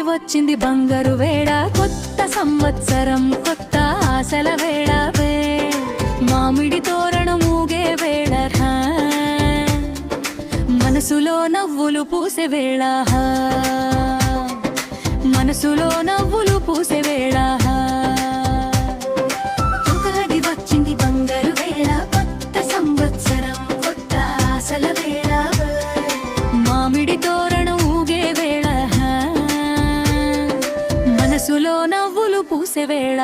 వచ్చింది బంగారు వేళ, కొత్త సంవత్సరం కొత్త ఆశల వేళ, మామిడి తోరణం ఊగే వేళ, మనసులో నవ్వులు పూసే వేళ, మనసులో నవ్వులు పూసే వేళ. ఉగాది వచ్చింది బంగారు వేళ, కొత్త సంవత్సరం కొత్త ఆశల వేళ, మామిడి తోరణం ఊగే వేళ, మనసులో నవ్వులు పూసే వేళ.